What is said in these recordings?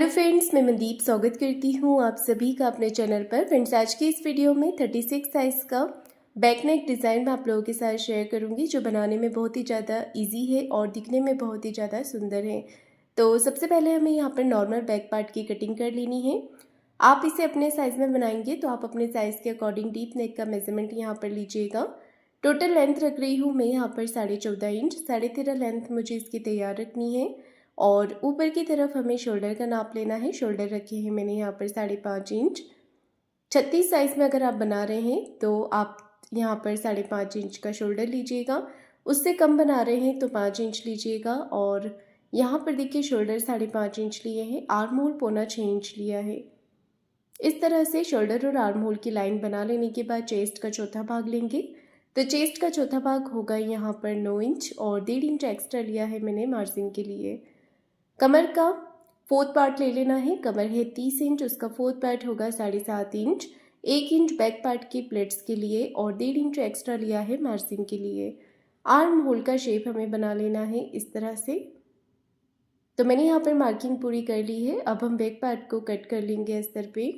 Hello friends, मैं मनदीप स्वागत करती हूँ आप सभी का अपने चैनल पर। फ्रेंड्स, आज की इस वीडियो में 36 साइज़ का बैक नेक डिज़ाइन मैं आप लोगों के साथ शेयर करूँगी, जो बनाने में बहुत ही ज़्यादा इजी है और दिखने में बहुत ही ज़्यादा सुंदर है। तो सबसे पहले हमें यहाँ पर नॉर्मल बैक पार्ट की कटिंग कर लेनी है। आप इसे अपने साइज़ में बनाएंगे तो आप अपने साइज़ के अकॉर्डिंग डीप नेक का मेजरमेंट यहाँ पर लीजिएगा। टोटल लेंथ रख रही हूँ मैं यहाँ पर 14.5 इंच, 13.5 लेंथ मुझे इसकी तैयार रखनी है। और ऊपर की तरफ हमें शोल्डर का नाप लेना है। शोल्डर रखे हैं मैंने यहाँ पर 5.5 इंच। 36 साइज़ में अगर आप बना रहे हैं तो आप यहाँ पर 5.5 इंच का शोल्डर लीजिएगा। उससे कम बना रहे हैं तो 5 इंच लीजिएगा। और यहाँ पर देखिए शोल्डर 5.5 इंच लिए हैं, आर्म होल 1.25 इंच लिया है। इस तरह से शोल्डर और आर्म होल की लाइन बना लेने के बाद चेस्ट का चौथा भाग लेंगे। तो चेस्ट का चौथा भाग होगा यहाँ पर 9 इंच और 1.5 इंच एक्स्ट्रा लिया है मैंने मार्जिन के लिए। कमर का फोर्थ पार्ट ले लेना है। कमर है 30 इंच, उसका फोर्थ पार्ट होगा 7.5 इंच। 1 इंच बैक पार्ट की प्लेट्स के लिए और 1.5 इंच एक्स्ट्रा लिया है मार्जिन के लिए। आर्म होल का शेप हमें बना लेना है इस तरह से। तो मैंने यहाँ पर मार्किंग पूरी कर ली है। अब हम बैक पार्ट को कट कर लेंगे अस्तर पे।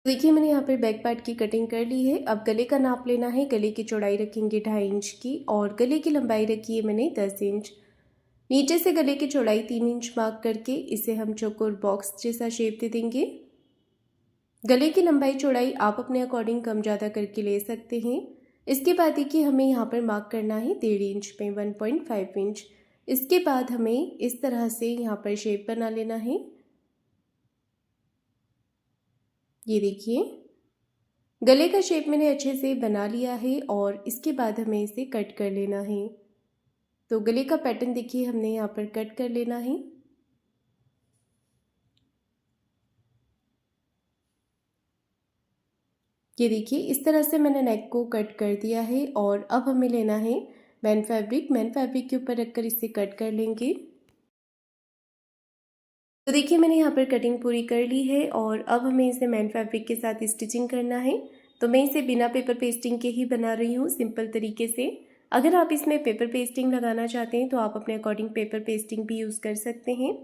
देखिए मैंने यहाँ पर बैक पार्ट की कटिंग कर ली है। अब गले का नाप लेना है। गले की चौड़ाई रखेंगे 2.5 इंच की और गले की लंबाई रखी है मैंने 10 इंच। नीचे से गले की चौड़ाई 3 इंच मार्क करके इसे हम चौकोर बॉक्स जैसा शेप दे देंगे। गले की लंबाई चौड़ाई आप अपने अकॉर्डिंग कम ज़्यादा करके ले सकते हैं। इसके बाद देखिए हमें यहाँ पर मार्क करना है 1.5 इंच पे 1.5 इंच। इसके बाद हमें इस तरह से यहाँ पर शेप बना लेना है। ये देखिए गले का शेप मैंने अच्छे से बना लिया है और इसके बाद हमें इसे कट कर लेना है। तो गले का पैटर्न देखिए हमने यहाँ पर कट कर लेना है। ये देखिए इस तरह से मैंने नेक को कट कर दिया है और अब हमें लेना है मैन फैब्रिक। मैन फैब्रिक के ऊपर रखकर इसे कट कर लेंगे। तो देखिए मैंने यहाँ पर कटिंग पूरी कर ली है और अब हमें इसे मैन फैब्रिक के साथ स्टिचिंग करना है। तो मैं इसे बिना पेपर पेस्टिंग के ही बना रही हूँ, सिंपल तरीके से। अगर आप इसमें पेपर पेस्टिंग लगाना चाहते हैं तो आप अपने अकॉर्डिंग पेपर पेस्टिंग भी यूज़ कर सकते हैं।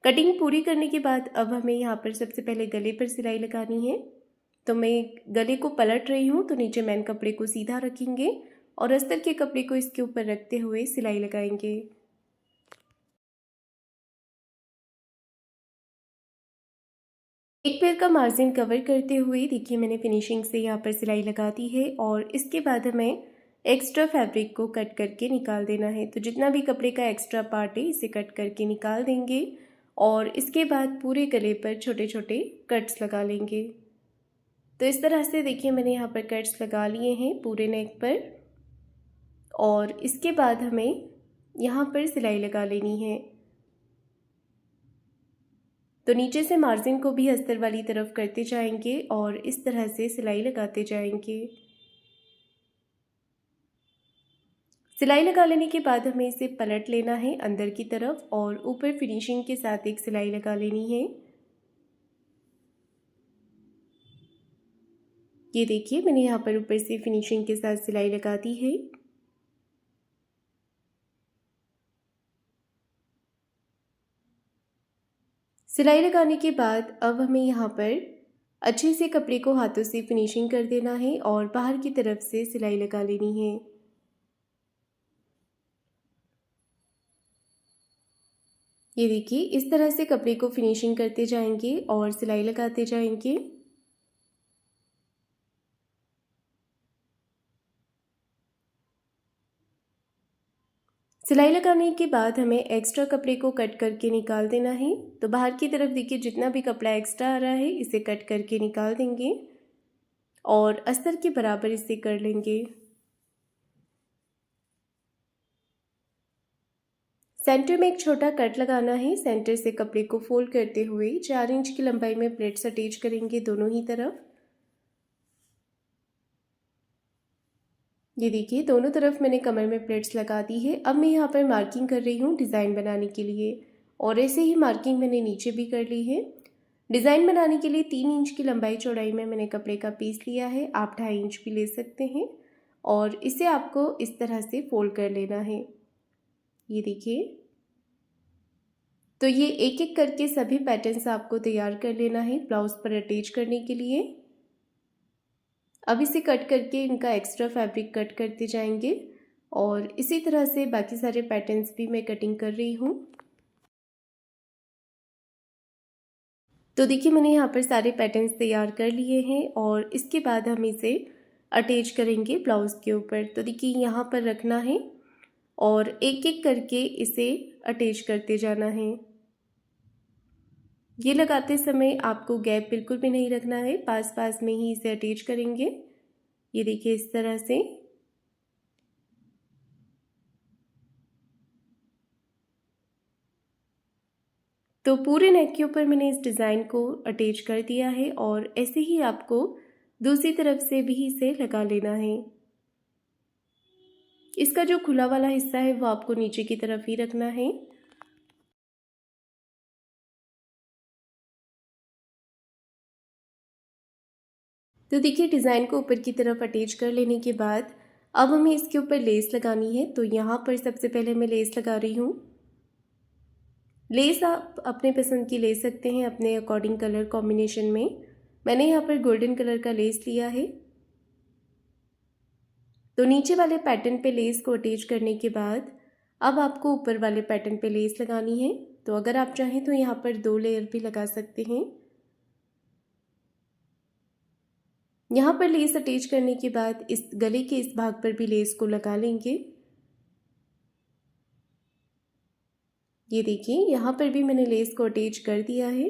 कटिंग पूरी करने के बाद अब हमें यहाँ पर सबसे पहले गले पर सिलाई लगानी है। तो मैं गले को पलट रही हूँ, तो नीचे मैन कपड़े को सीधा रखेंगे और अस्तर के कपड़े को इसके ऊपर रखते हुए सिलाई लगाएंगे। एक पैर का मार्जिन कवर करते हुए देखिए मैंने फिनिशिंग से यहाँ पर सिलाई लगा दी है और इसके बाद हमें एक्स्ट्रा फैब्रिक को कट करके निकाल देना है। तो जितना भी कपड़े का एक्स्ट्रा पार्ट है इसे कट करके निकाल देंगे और इसके बाद पूरे गले पर छोटे छोटे कट्स लगा लेंगे। तो इस तरह से देखिए मैंने यहाँ पर कट्स लगा लिए हैं पूरे नेक पर और इसके बाद हमें यहाँ पर सिलाई लगा लेनी है। तो नीचे से मार्जिन को भी अस्तर वाली तरफ करते जाएंगे और इस तरह से सिलाई लगाते जाएंगे। सिलाई लगा लेने के बाद हमें इसे पलट लेना है अंदर की तरफ और ऊपर फिनिशिंग के साथ एक सिलाई लगा लेनी है। ये देखिए मैंने यहाँ पर ऊपर से फिनिशिंग के साथ सिलाई लगा दी है। सिलाई लगाने के बाद अब हमें यहाँ पर अच्छे से कपड़े को हाथों से फिनिशिंग कर देना है और बाहर की तरफ से सिलाई लगा लेनी है। ये देखिए इस तरह से कपड़े को फिनिशिंग करते जाएंगे और सिलाई लगाते जाएंगे। सिलाई लगाने के बाद हमें एक्स्ट्रा कपड़े को कट करके निकाल देना है। तो बाहर की तरफ देखिए जितना भी कपड़ा एक्स्ट्रा आ रहा है इसे कट करके निकाल देंगे और अस्तर के बराबर इसे कर लेंगे। सेंटर में एक छोटा कट लगाना है। सेंटर से कपड़े को फोल्ड करते हुए 4 इंच की लंबाई में प्लेट्स अटैच करेंगे दोनों ही तरफ। ये देखिए दोनों तरफ मैंने कमर में प्लेट्स लगा दी है। अब मैं यहाँ पर मार्किंग कर रही हूँ डिज़ाइन बनाने के लिए और ऐसे ही मार्किंग मैंने नीचे भी कर ली है। डिज़ाइन बनाने के लिए 3 इंच की लंबाई चौड़ाई में मैंने कपड़े का पीस लिया है, आप 2.5 इंच भी ले सकते हैं और इसे आपको इस तरह से फोल्ड कर लेना है। ये देखिए, तो ये एक एक करके सभी पैटर्न्स आपको तैयार कर लेना है ब्लाउज पर अटैच करने के लिए। अब इसे कट करके इनका एक्स्ट्रा फैब्रिक कट करते जाएंगे और इसी तरह से बाकी सारे पैटर्न्स भी मैं कटिंग कर रही हूँ। तो देखिए, मैंने यहाँ पर सारे पैटर्न्स तैयार कर लिए हैं और इसके बाद हम इसे अटैच करेंगे ब्लाउज़ के ऊपर। तो देखिए, यहाँ पर रखना है और एक एक करके इसे अटैच करते जाना है। ये लगाते समय आपको गैप बिल्कुल भी नहीं रखना है, पास पास में ही इसे अटैच करेंगे। ये देखिए, इस तरह से। तो पूरे नेक के ऊपर मैंने इस डिज़ाइन को अटैच कर दिया है और ऐसे ही आपको दूसरी तरफ से भी इसे लगा लेना है। इसका जो खुला वाला हिस्सा है वो आपको नीचे की तरफ ही रखना है। तो देखिए, डिज़ाइन को ऊपर की तरफ अटैच कर लेने के बाद अब हमें इसके ऊपर लेस लगानी है। तो यहाँ पर सबसे पहले मैं लेस लगा रही हूँ। लेस आप अपने पसंद की ले सकते हैं, अपने अकॉर्डिंग कलर कॉम्बिनेशन में। मैंने यहाँ पर गोल्डन कलर का लेस लिया है। तो नीचे वाले पैटर्न पे लेस को अटैच करने के बाद अब आपको ऊपर वाले पैटर्न पे लेस लगानी है। तो अगर आप चाहें तो यहाँ पर 2 लेयर भी लगा सकते हैं। यहाँ पर लेस अटैच करने के बाद इस गले के इस भाग पर भी लेस को लगा लेंगे। ये देखिए, यहाँ पर भी मैंने लेस को अटैच कर दिया है।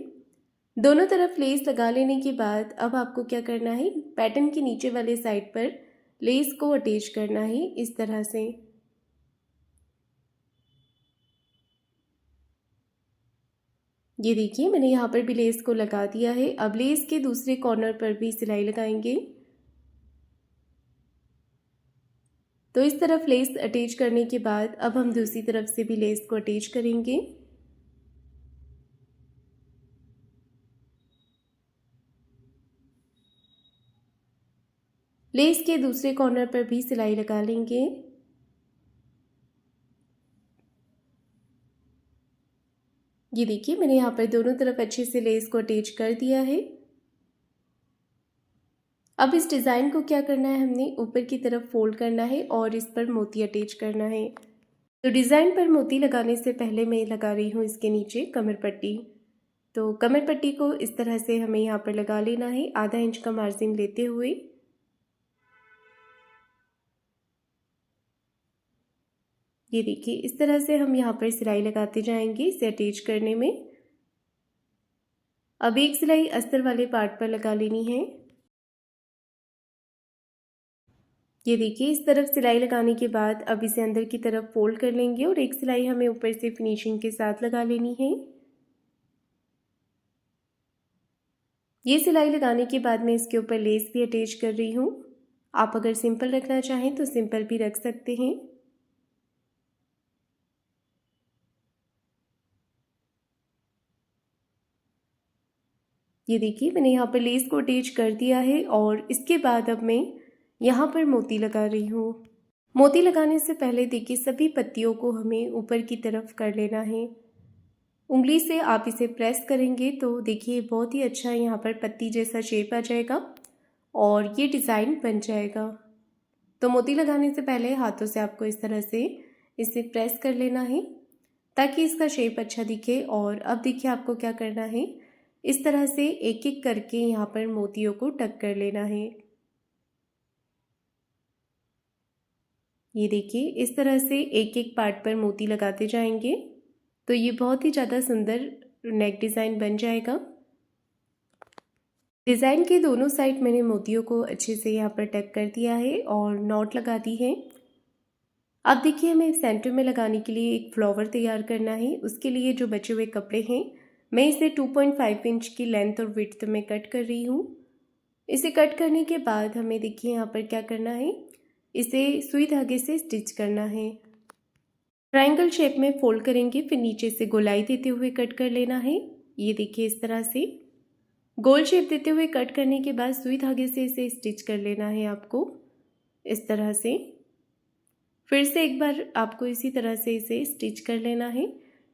दोनों तरफ लेस लगा लेने के बाद अब आपको क्या करना है, पैटर्न के नीचे वाले साइड पर लेस को अटैच करना है इस तरह से। ये देखिए, मैंने यहाँ पर भी लेस को लगा दिया है। अब लेस के दूसरे कॉर्नर पर भी सिलाई लगाएंगे। तो इस तरफ लेस अटैच करने के बाद अब हम दूसरी तरफ से भी लेस को अटैच करेंगे। लेस के दूसरे कॉर्नर पर भी सिलाई लगा लेंगे। ये देखिए, मैंने यहाँ पर दोनों तरफ अच्छे से लेस को अटैच कर दिया है। अब इस डिज़ाइन को क्या करना है, हमने ऊपर की तरफ फोल्ड करना है और इस पर मोती अटैच करना है। तो डिज़ाइन पर मोती लगाने से पहले मैं लगा रही हूँ इसके नीचे कमर पट्टी। तो कमर पट्टी को इस तरह से हमें यहाँ पर लगा लेना है, आधा इंच का मार्जिन लेते हुए। ये देखिए, इस तरह से हम यहाँ पर सिलाई लगाते जाएंगे इसे अटैच करने में। अब एक सिलाई अस्तर वाले पार्ट पर लगा लेनी है। ये देखिए, इस तरफ सिलाई लगाने के बाद अब इसे अंदर की तरफ फोल्ड कर लेंगे और एक सिलाई हमें ऊपर से फिनिशिंग के साथ लगा लेनी है। ये सिलाई लगाने के बाद मैं इसके ऊपर लेस भी अटैच कर रही हूँ। आप अगर सिंपल रखना चाहें तो सिंपल भी रख सकते हैं। ये देखिए, मैंने यहाँ पर लेस को अटैच कर दिया है और इसके बाद अब मैं यहाँ पर मोती लगा रही हूँ। मोती लगाने से पहले देखिए, सभी पत्तियों को हमें ऊपर की तरफ कर लेना है। उंगली से आप इसे प्रेस करेंगे तो देखिए, बहुत ही अच्छा यहाँ पर पत्ती जैसा शेप आ जाएगा और ये डिज़ाइन बन जाएगा। तो मोती लगाने से पहले हाथों से आपको इस तरह से इसे प्रेस कर लेना है ताकि इसका शेप अच्छा दिखे। और अब देखिए, आपको क्या करना है, इस तरह से एक एक करके यहाँ पर मोतियों को टक कर लेना है। ये देखिए, इस तरह से एक एक पार्ट पर मोती लगाते जाएंगे तो ये बहुत ही ज़्यादा सुंदर नेक डिज़ाइन बन जाएगा। डिज़ाइन के दोनों साइड मैंने मोतियों को अच्छे से यहाँ पर टक कर दिया है और नॉट लगा दी है। अब देखिए, हमें सेंटर में लगाने के लिए एक फ्लावर तैयार करना है। उसके लिए जो बचे हुए कपड़े हैं, मैं इसे 2.5 इंच की लेंथ और विड्थ में कट कर रही हूँ। इसे कट करने के बाद हमें देखिए यहाँ पर क्या करना है, इसे सुई धागे से स्टिच करना है। ट्रायंगल शेप में फोल्ड करेंगे, फिर नीचे से गोलाई देते हुए कट कर लेना है। ये देखिए, इस तरह से। गोल शेप देते हुए कट करने के बाद सुई धागे से इसे स्टिच कर लेना है आपको इस तरह से। फिर से एक बार आपको इसी तरह से इसे स्टिच कर लेना है।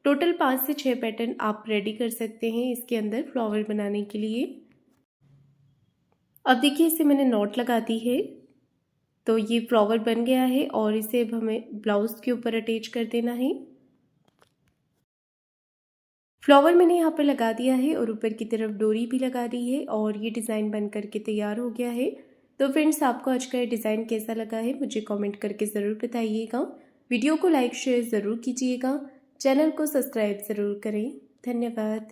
टोटल 5 से 6 पैटर्न आप रेडी कर सकते हैं इसके अंदर फ्लावर बनाने के लिए। अब देखिए इसे मैंने नॉट लगा दी है, तो ये फ्लावर बन गया है और इसे अब हमें ब्लाउज के ऊपर अटैच कर देना है। फ्लावर मैंने यहाँ पर लगा दिया है और ऊपर की तरफ डोरी भी लगा दी है और ये डिज़ाइन बन करके तैयार हो गया है। तो फ्रेंड्स, आपको आज का ये डिज़ाइन कैसा लगा है मुझे कमेंट करके ज़रूर बताइएगा। वीडियो को लाइक शेयर ज़रूर कीजिएगा, चैनल को सब्सक्राइब ज़रूर करें। धन्यवाद।